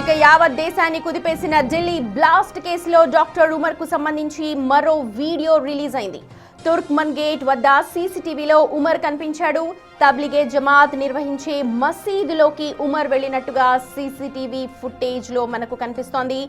ఇక యావత్ దేశాన్ని కుదిపేసిన ఢిల్లీ బ్లాస్ట్ కేసులో డాక్టర్ ఉమర్ కు సంబంధించి మరో వీడియో రిలీజ్ అయింది. తుర్క్మన్ గేట్ వద్ద సీసీటీవీలో ఉమర్ కనిపించాడు. తబ్లిగే జమాత్ నిర్వహించే మసీదులోకి ఉమర్ వెళ్లినట్టుగా సీసీటీవీ ఫుటేజ్ లో మనకు కనిపిస్తోంది.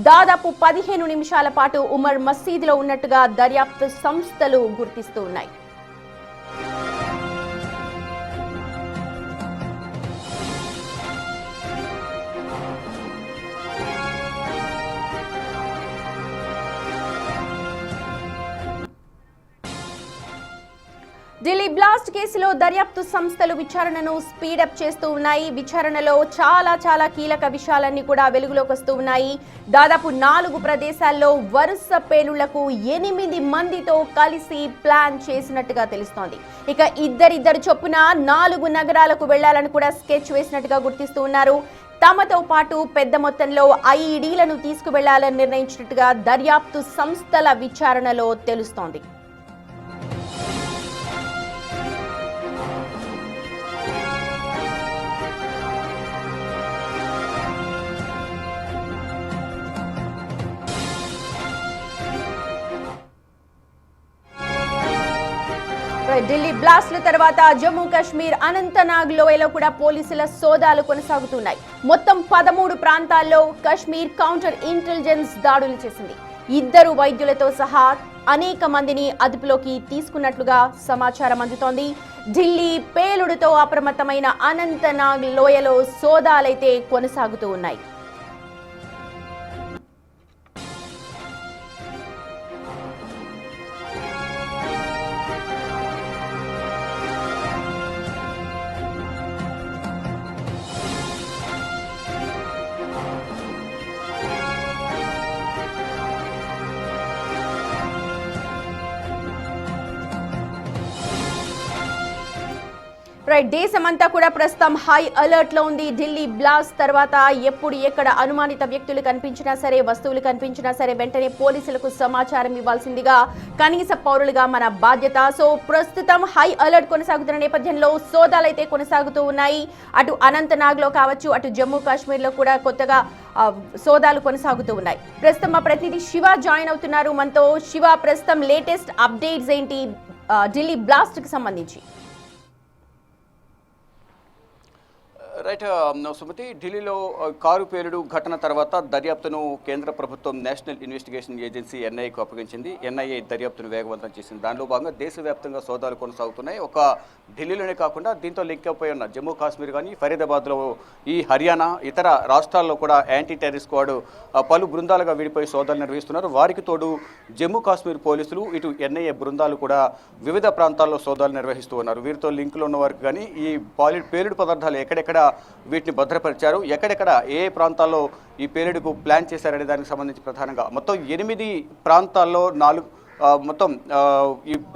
దాదాపు 15 నిమిషాల పాటు ఉమర్ మసీదులో ఉన్నట్టుగా దర్యాప్తు సంస్థలు గుర్తిస్తూ ఉన్నాయి. ఢిల్లీ బ్లాస్ట్ కేసులో దర్యాప్తు సంస్థలు విచారణను స్పీడప్ చేస్తూ ఉన్నాయి. విచారణలో చాలా కీలక విషయాలన్నీ కూడా వెలుగులోకి వస్తూ ఉన్నాయి. దాదాపు 4 ప్రదేశాల్లో వరుస పేలుళ్లకు 8 మందితో కలిసి ప్లాన్ చేసినట్టుగా తెలుస్తోంది. ఇక ఇద్దరిద్దరు చొప్పున 4 నగరాలకు వెళ్లాలని కూడా స్కెచ్ వేసినట్టుగా గుర్తిస్తూ ఉన్నారు. తమతో పాటు పెద్ద మొత్తంలో ఐఈడీలను తీసుకువెళ్లాలని నిర్ణయించినట్టుగా దర్యాప్తు సంస్థల విచారణలో తెలుస్తోంది. ఢిల్లీ బ్లాస్ట్ల తర్వాత జమ్మూ కాశ్మీర్ అనంతనాగ్ లోయలో కూడా పోలీసుల సోదాలు కొనసాగుతున్నాయి. మొత్తం 13 ప్రాంతాల్లో కాశ్మీర్ కౌంటర్ ఇంటెలిజెన్స్ దాడులు చేసింది. 2 వైద్యులతో సహా అనేక మందిని అదుపులోకి తీసుకున్నట్లుగా సమాచారం అందుతోంది. ఢిల్లీ పేలుడుతో అప్రమత్తమైన అనంతనాగ్ లోయలో సోదాలైతే కొనసాగుతూ ఉన్నాయి. దేశమంతా కూడా ప్రస్తుతం హై అలర్ట్ లో ఉంది. ఢిల్లీ బ్లాస్ట్ తర్వాత ఎప్పుడు ఎక్కడ అనుమానిత వ్యక్తులు కనిపించినా సరే, వస్తువులు కనిపించినా సరే వెంటనే పోలీసులకు సమాచారం ఇవ్వాల్సిందిగా కనీస పౌరులుగా మన బాధ్యత. సో ప్రస్తుతం హై అలర్ట్ కొనసాగుతున్న నేపథ్యంలో సోదాలు అయితే కొనసాగుతూ ఉన్నాయి. అటు అనంతనాగ్ లో కావచ్చు, అటు జమ్మూ కాశ్మీర్ లో కూడా కొత్తగా సోదాలు కొనసాగుతూ ఉన్నాయి. ప్రస్తుతం మా ప్రతినిధి శివ జాయిన్ అవుతున్నారు మనతో. శివ, ప్రస్తుతం లేటెస్ట్ అప్డేట్స్ ఏంటి ఢిల్లీ బ్లాస్ట్ కి సంబంధించి? రైట్ సుమతి, ఢిల్లీలో కారు పేలుడు ఘటన తర్వాత దర్యాప్తును కేంద్ర ప్రభుత్వం నేషనల్ ఇన్వెస్టిగేషన్ ఏజెన్సీ ఎన్ఐఏకు అప్పగించింది. ఎన్ఐఏ దర్యాప్తును వేగవంతం చేసింది. దానిలో భాగంగా దేశవ్యాప్తంగా సోదాలు కొనసాగుతున్నాయి. ఒక ఢిల్లీలోనే కాకుండా దీంతో లింక్ అయిపోయి ఉన్న జమ్మూ కాశ్మీర్ కానీ, ఫరీదాబాద్లో ఈ హర్యానా, ఇతర రాష్ట్రాల్లో కూడా యాంటీ టెర్రరిస్ట్ స్క్వాడ్ పలు బృందాలుగా విడిపోయి సోదాలు నిర్వహిస్తున్నారు. వారికి తోడు జమ్మూ కాశ్మీర్ పోలీసులు, ఇటు ఎన్ఐఏ బృందాలు కూడా వివిధ ప్రాంతాల్లో సోదాలు నిర్వహిస్తూ ఉన్నారు. వీరితో లింకులు ఉన్న వారికి కానీ ఈ పేలుడు పదార్థాలు ఎక్కడెక్కడ వీటిని భద్రపరిచారు, ఎక్కడెక్కడ ఏ ప్రాంతాల్లో ఈ పేలుడుకు ప్లాన్ చేశారనే దానికి సంబంధించి ప్రధానంగా మొత్తం 8 ప్రాంతాల్లో మొత్తం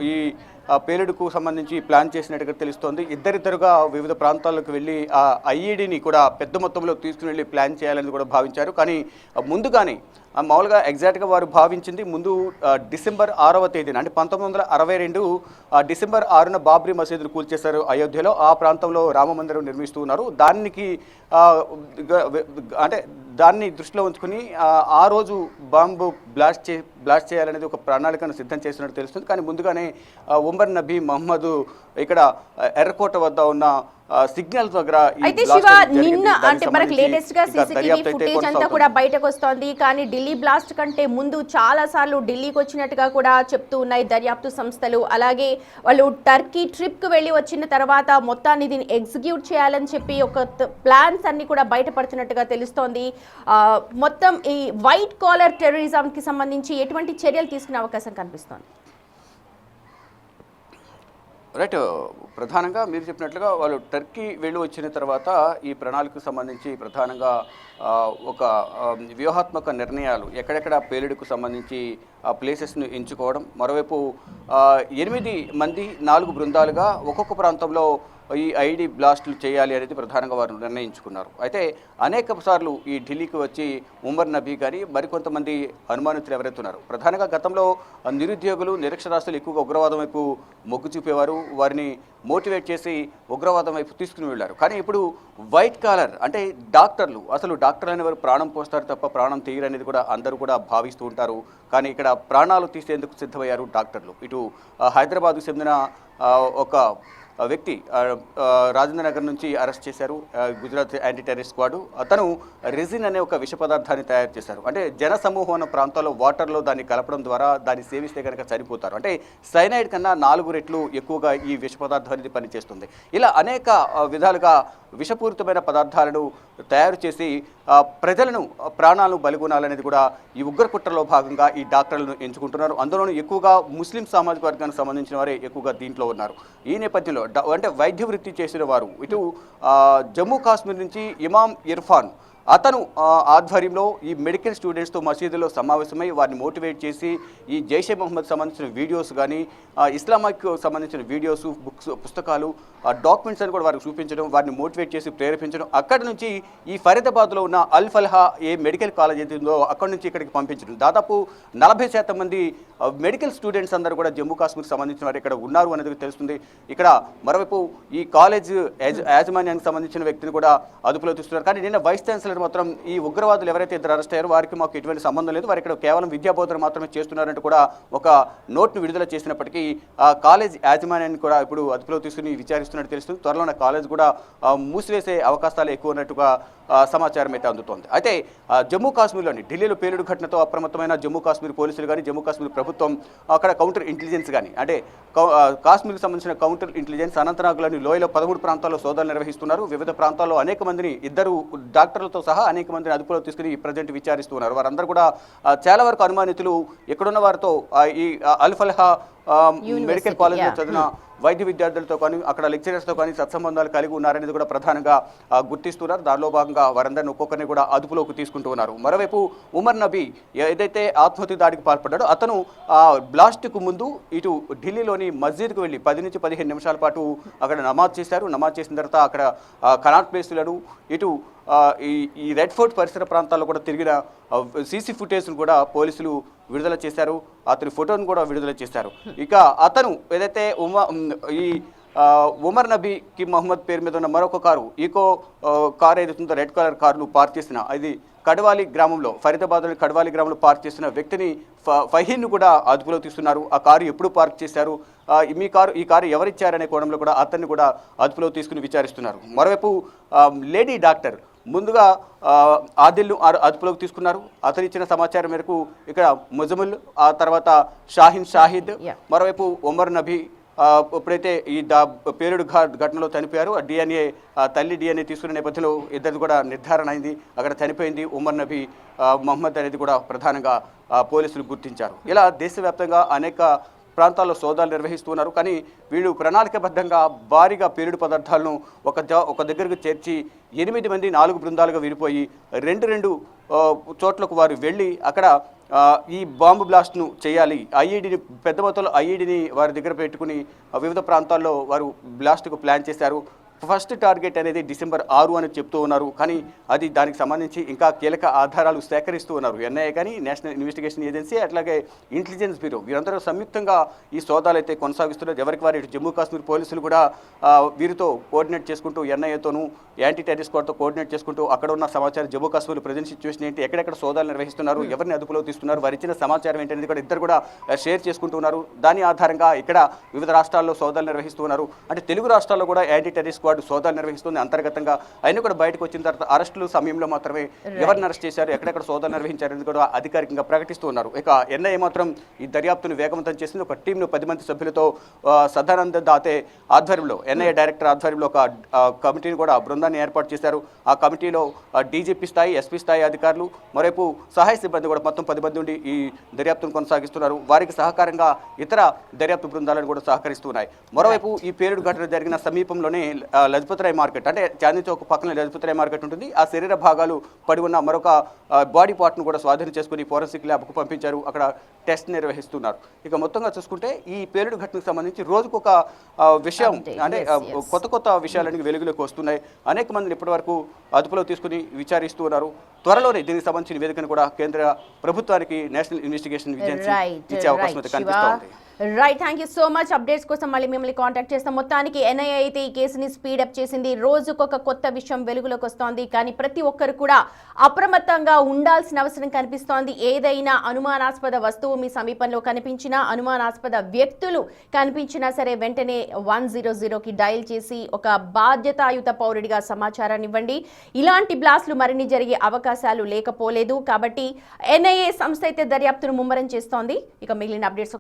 ఈ పేలుడుకు సంబంధించి ప్లాన్ చేసినట్టుగా తెలుస్తోంది. ఇద్దరిద్దరుగా వివిధ ప్రాంతాలకు వెళ్ళి ఆ ఐఈడీని కూడా పెద్ద మొత్తంలో తీసుకుని వెళ్ళి ప్లాన్ చేయాలని కూడా భావించారు. కానీ ముందుగానే మామూలుగా ఎగ్జాక్ట్గా వారు భావించింది ముందు డిసెంబర్ 6వ తేదీన, అంటే 1962 డిసెంబర్ 6న బాబ్రీ మసీదును కూల్చేశారు అయోధ్యలో. ఆ ప్రాంతంలో రామ మందిరం నిర్మిస్తూ ఉన్నారు. దాన్ని దృష్టిలో ఉంచుకుని ఆ రోజు బాంబు బ్లాస్ట్ చేయాలనేది ఒక ప్రణాళికను సిద్ధం చేసినట్టు తెలుస్తుంది. కానీ ముందుగానే ఉమర్ నబీ మహమ్మద్ ఇక్కడ ఎర్రకోట వద్ద ఉన్న సిగ్నల్స్ దగ్గర అయితే శివ నిన్న అంటే మనకు లేటెస్ట్ గా సీసీటీవీ ఫుటేజ్ అంతా కూడా బయటకు వస్తోంది. కానీ ఢిల్లీ బ్లాస్ట్ కంటే ముందు చాలా సార్లు ఢిల్లీకి వచ్చినట్టుగా కూడా చెప్తూ ఉన్నాయి దర్యాప్తు సంస్థలు. అలాగే వాళ్ళు టర్కీ ట్రిప్ కు వెళ్ళి వచ్చిన తర్వాత మొత్తాన్ని దీన్ని ఎగ్జిక్యూట్ చేయాలని చెప్పి ఒక ప్లాన్స్ అన్ని కూడా బయటపడుతున్నట్టుగా తెలుస్తోంది. మొత్తం ఈ వైట్ కాలర్ టెర్రరిజం కి సంబంధించి ఎటువంటి చర్యలు తీసుకునే అవకాశం కనిపిస్తోంది? రైట్, ప్రధానంగా మీరు చెప్పినట్లుగా వాళ్ళు టర్కీ వెళ్ళి వచ్చిన తర్వాత ఈ ప్రణాళికకు సంబంధించి ప్రధానంగా ఒక వ్యూహాత్మక నిర్ణయాలు ఎక్కడెక్కడ పేలుడుకు సంబంధించి ప్లేసెస్ను ఎంచుకోవడం, మరోవైపు 8 మంది 4 బృందాలుగా ఒక్కొక్క ప్రాంతంలో ఈ ఐఈడీ బ్లాస్టులు చేయాలి అనేది ప్రధానంగా వారు నిర్ణయించుకున్నారు. అయితే అనేక సార్లు ఈ ఢిల్లీకి వచ్చి ఉమర్ నబీ కానీ మరికొంతమంది అనుమానితులు ఎవరైతే ఉన్నారు, ప్రధానంగా గతంలో నిరుద్యోగులు నిరక్షరాస్యులు ఎక్కువగా ఉగ్రవాదం వైపు మొగ్గు చూపేవారు, వారిని మోటివేట్ చేసి ఉగ్రవాదం వైపు తీసుకుని వెళ్ళారు. కానీ ఇప్పుడు వైట్ కాలర్ అంటే డాక్టర్లు, అసలు డాక్టర్లు అనేవారు ప్రాణం పోస్తారు తప్ప ప్రాణం తీయరు అనేది కూడా అందరూ కూడా భావిస్తూ ఉంటారు. కానీ ఇక్కడ ప్రాణాలు తీసేందుకు సిద్ధమయ్యారు డాక్టర్లు. ఇటు హైదరాబాద్కు చెందిన ఒక వ్యక్తి రాజేంద్ర నగర్ నుంచి అరెస్ట్ చేశారు గుజరాత్ యాంటీ టెర్రరిస్ట్ స్క్వాడ్. అతను రెజిన్ అనే ఒక విష పదార్థాన్ని తయారు చేశారు. అంటే జన సమూహం ఉన్న ప్రాంతాల్లో వాటర్లో దాన్ని కలపడం ద్వారా దాన్ని సేవిస్తే కనుక చనిపోతారు. అంటే సైనైడ్ కన్నా 4 రెట్లు ఎక్కువగా ఈ విష పదార్థం అనేది పనిచేస్తుంది. ఇలా అనేక విధాలుగా విషపూరితమైన పదార్థాలను తయారు చేసి ప్రజలను ప్రాణాలను బలిగొనాలనేది కూడా ఈ ఉగ్రకుట్రలో భాగంగా ఈ డాక్టర్లను ఎంచుకుంటున్నారు. అందులోనూ ఎక్కువగా ముస్లిం సామాజిక వర్గానికి సంబంధించిన వారే ఎక్కువగా దీంట్లో ఉన్నారు. ఈ నేపథ్యంలో అంటే వైద్య వృత్తి చేసిన వారు ఇటు జమ్మూ కాశ్మీర్ నుంచి ఇమాం ఇర్ఫాన్ అతను ఆధ్వర్యంలో ఈ మెడికల్ స్టూడెంట్స్తో మసీదులో సమావేశమై వారిని మోటివేట్ చేసి ఈ జైషే మహమ్మద్ సంబంధించిన వీడియోస్ కానీ ఇస్లామిక్ సంబంధించిన వీడియోస్, బుక్స్, పుస్తకాలు, డాక్యుమెంట్స్ అని కూడా వారికి చూపించడం, వారిని మోటివేట్ చేసి ప్రేరేపించడం, అక్కడి నుంచి ఈ ఫరీదాబాద్లో ఉన్న అల్ ఫల్హా ఏ మెడికల్ కాలేజ్ ఏదో అక్కడి నుంచి ఇక్కడికి పంపించడం. దాదాపు 40% మంది మెడికల్ స్టూడెంట్స్ అందరూ కూడా జమ్మూ కాశ్మీర్కి సంబంధించిన వారు ఇక్కడ ఉన్నారు అనేది తెలుస్తుంది. ఇక్కడ మరోవైపు ఈ కాలేజ్ యాజమాన్యానికి సంబంధించిన వ్యక్తిని కూడా అదుపులో తీస్తున్నారు. కానీ నిన్న వైస్ ఛాన్సలర్ మాత్రం ఈ ఉగ్రవాదులు ఎవరైతే ఇద్దరు అరెస్ట్ అయ్యారో వారికి మాకు ఎటువంటి సంబంధం లేదు, వారు ఇక్కడ కేవలం విద్యాబోధన మాత్రమే చేస్తున్నారంటూ కూడా ఒక నోట్ను విడుదల చేసినప్పటికీ ఆ కాలేజ్ యాజమాన్యాన్ని కూడా ఇప్పుడు అదుపులో తీసుకుని విచారిస్తున్నట్టు తెలుస్తుంది. త్వరలోనే కాలేజ్ కూడా మూసివేసే అవకాశాలు ఎక్కువ ఉన్నట్టుగా సమాచారం అయితే అందుతోంది. అయితే జమ్మూ కాశ్మీర్లోని ఢిల్లీలో పేలుడు ఘటనతో అప్రమత్తమైన జమ్మూ కాశ్మీర్ పోలీసులు కానీ జమ్మూ కాశ్మీర్ ప్రభుత్వం అక్కడ కౌంటర్ ఇంటెలిజెన్స్ కానీ అంటే కాశ్మీర్కి సంబంధించిన కౌంటర్ ఇంటెలిజెన్స్ అనంతనాగ్లోని లోయలో 13 ప్రాంతాల్లో సోదాలు నిర్వహిస్తున్నారు. వివిధ ప్రాంతాల్లో అనేక మందిని, 2 డాక్టర్లతో సహా అనేక మందిని అదుపులో తీసుకుని ప్రజెంట్ విచారిస్తున్నారు. వారందరూ కూడా చాలా వరకు అనుమానితులు ఎక్కడున్న వారితో ఈ అల్ ఫల్హా మెడికల్ కాలేజ్లో చదివిన వైద్య విద్యార్థులతో కానీ అక్కడ లెక్చరర్స్తో కానీ సత్సంబంధాలు కలిగి ఉన్నారనేది కూడా ప్రధానంగా గుర్తిస్తున్నారు. దానిలో భాగంగా వారందరినీ ఒక్కొక్కరిని కూడా అదుపులోకి తీసుకుంటూ ఉన్నారు. మరోవైపు ఉమర్ నబీ ఏదైతే ఆత్మహత్య దాడికి పాల్పడ్డాడో అతను బ్లాస్ట్కు ముందు ఇటు ఢిల్లీలోని మస్జిద్కు వెళ్ళి 10 నుంచి 15 నిమిషాల పాటు అక్కడ నమాజ్ చేశారు. నమాజ్ చేసిన తర్వాత అక్కడ కనాట్ ప్లేస్లను ఇటు ఈ రెడ్ ఫోర్ట్ పరిసర ప్రాంతాల్లో కూడా తిరిగిన సీసీ ఫుటేజ్ను కూడా పోలీసులు విడుదల చేశారు. అతని ఫోటోను కూడా విడుదల చేశారు. ఇక అతను ఏదైతే ఉమర్ నబీకి మహమ్మద్ పేరు మీద ఉన్న మరొక కారు ఈకో కారు ఏదైతుందో రెడ్ కలర్ కారును పార్క్ చేసిన అది కడవాలి గ్రామంలో ఫరీదాబాద్లోని కడవాలి గ్రామంలో పార్క్ చేసిన వ్యక్తిని ఫహీన్ను కూడా అదుపులో తీస్తున్నారు. ఆ కారు ఎప్పుడు పార్క్ చేశారు, ఈ కారు ఎవరిచ్చారనే కోణంలో కూడా అతన్ని కూడా అదుపులో తీసుకుని విచారిస్తున్నారు. మరోవైపు లేడీ డాక్టర్ ముందుగా ఆదిల్ను అదుపులోకి తీసుకున్నారు. అతను ఇచ్చిన సమాచారం మేరకు ఇక్కడ ముజముల్, ఆ తర్వాత షాహిద్, మరోవైపు ఉమర్ నబీ ఎప్పుడైతే ఈ పేలుడు ఘటనలో చనిపోయారు ఆ డిఎన్ఏ తల్లి డిఎన్ఏ తీసుకునే నేపథ్యంలో ఇద్దరిది కూడా నిర్ధారణ అయింది. అక్కడ చనిపోయింది ఉమర్ నబీ మహమ్మద్ అనేది కూడా ప్రధానంగా పోలీసులు గుర్తించారు. ఇలా దేశవ్యాప్తంగా అనేక ప్రాంతాల్లో సోదాలు నిర్వహిస్తున్నారు. కానీ వీళ్ళు ప్రణాళికబద్ధంగా భారీగా పేలుడు పదార్థాలను ఒక దగ్గరకు చేర్చి 8 మంది 4 బృందాలుగా విడిపోయి 2 చోట్లకు వారు వెళ్ళి అక్కడ ఈ బాంబు బ్లాస్ట్ను చేయాలి, ఐఈడీని పెద్ద మొత్తంలో ఐఈడీని వారి దగ్గర పెట్టుకుని వివిధ ప్రాంతాల్లో వారు బ్లాస్ట్కు ప్లాన్ చేశారు. ఫస్ట్ టార్గెట్ అనేది డిసెంబర్ 6 అని చెప్తూ ఉన్నారు. కానీ అది దానికి సంబంధించి ఇంకా కీలక ఆధారాలు సేకరిస్తూ ఉన్నారు. ఎన్ఐఏ కానీ నేషనల్ ఇన్వెస్టిగేషన్ ఏజెన్సీ అట్లాగే ఇంటెలిజెన్స్ బ్యూరో వీరందరూ సంయుక్తంగా ఈ సోదాలు అయితే కొనసాగిస్తున్నారు. ఎవరికి వారి జమ్మూ కాశ్మీర్ పోలీసులు కూడా వీరితో కోఆర్డినేట్ చేసుకుంటూ ఎన్ఐఏతోనూ యాంటీ టెర్రరిస్ట్ స్క్వాడ్తో కోఆర్డినేట్ చేసుకుంటూ అక్కడ ఉన్న సమాచారం జమ్మూ కాశ్మీర్ ప్రజెంట్ సిచ్యువేషన్ ఏంటి, ఎక్కడెక్కడ సోదాలు నిర్వహిస్తున్నారు, ఎవరిని అదుపులో తీస్తున్నారు, వారు ఇచ్చిన సమాచారం ఏంటనేది కూడా ఇద్దరు కూడా షేర్ చేసుకుంటున్నారు. దాని ఆధారంగా ఇక్కడ వివిధ రాష్ట్రాల్లో సోదాలు నిర్వహిస్తున్నారు. అంటే తెలుగు రాష్ట్రాల్లో కూడా యాంటీ టెర్రరిస్ట్ సోదాలు నిర్వహిస్తుంది అంతర్గతంగా. అయినా కూడా బయటకు వచ్చిన తర్వాత అరెస్టుల సమయంలో మాత్రమే ఎవరిని అరెస్ట్ చేశారు, ఎక్కడెక్కడ సోదాలు నిర్వహించారని కూడా అధికారికంగా ప్రకటిస్తూ ఉన్నారు. ఇక ఎన్ఐఏ మాత్రం ఈ దర్యాప్తును వేగవంతం చేసింది. ఒక టీంను 10 మంది సభ్యులతో సదానంద దాతే ఆధ్వర్యంలో ఎన్ఐఏ డైరెక్టర్ ఆధ్వర్యంలో ఒక కమిటీని కూడా బృందాన్ని ఏర్పాటు చేశారు. ఆ కమిటీలో డీజీపీ స్థాయి, ఎస్పీ స్థాయి అధికారులు, మరోవైపు సహాయ సిబ్బంది కూడా మొత్తం 10 మంది ఉండి ఈ దర్యాప్తును కొనసాగిస్తున్నారు. వారికి సహకారంగా ఇతర దర్యాప్తు బృందాలను కూడా సహకరిస్తున్నాయి. మరోవైపు ఈ పేలుడు ఘటన జరిగిన సమీపంలోనే లజపతిరాయ్ మార్కెట్ అంటే చాందీ చౌక్ పక్కన లజపతిరాయ్ మార్కెట్ ఉంటుంది. ఆ శరీర భాగాలు పడి ఉన్న మరొక బాడీ పార్ట్ను కూడా స్వాధీనం చేసుకుని ఫోరెన్సిక్ ల్యాబ్కు పంపించారు. అక్కడ టెస్ట్ నిర్వహిస్తున్నారు. ఇక మొత్తంగా చూసుకుంటే ఈ పేలుడు ఘటనకు సంబంధించి రోజుకొక విషయం అంటే కొత్త కొత్త విషయాలన్నీ వెలుగులోకి వస్తున్నాయి. అనేక మందిని ఇప్పటివరకు అదుపులో తీసుకుని విచారిస్తూ ఉన్నారు. త్వరలోనే దీనికి సంబంధించిన నివేదికను కూడా కేంద్ర ప్రభుత్వానికి నేషనల్ ఇన్వెస్టిగేషన్ ఏజెన్సీ ఇచ్చే అవకాశం అయితే కనిపిస్తోంది. Right, thank you so much. Updates కోసం మళ్ళీ మిమ్మల్ని కాంటాక్ట్ చేస్తాం. మొత్తానికి ఎన్ఐఏ అయితే ఈ కేసుని స్పీడప్ చేసింది. రోజుకొక కొత్త విషయం వెలుగులోకి వస్తోంది. కానీ ప్రతి ఒక్కరు కూడా అప్రమత్తంగా ఉండాల్సిన అవసరం కనిపిస్తోంది. ఏదైనా అనుమానాస్పద వస్తువు మీ సమీపంలో కనిపించినా, అనుమానాస్పద వ్యక్తులు కనిపించినా సరే వెంటనే 100కి డయల్ చేసి ఒక బాధ్యతాయుత పౌరుడిగా సమాచారాన్ని ఇవ్వండి. ఇలాంటి బ్లాస్ట్లు మరిన్ని జరిగే అవకాశాలు లేకపోలేదు. కాబట్టి ఎన్ఐఏ సంస్థ అయితే దర్యాప్తును ముమ్మరం చేస్తోంది. ఇక మిగిలిన అప్డేట్స్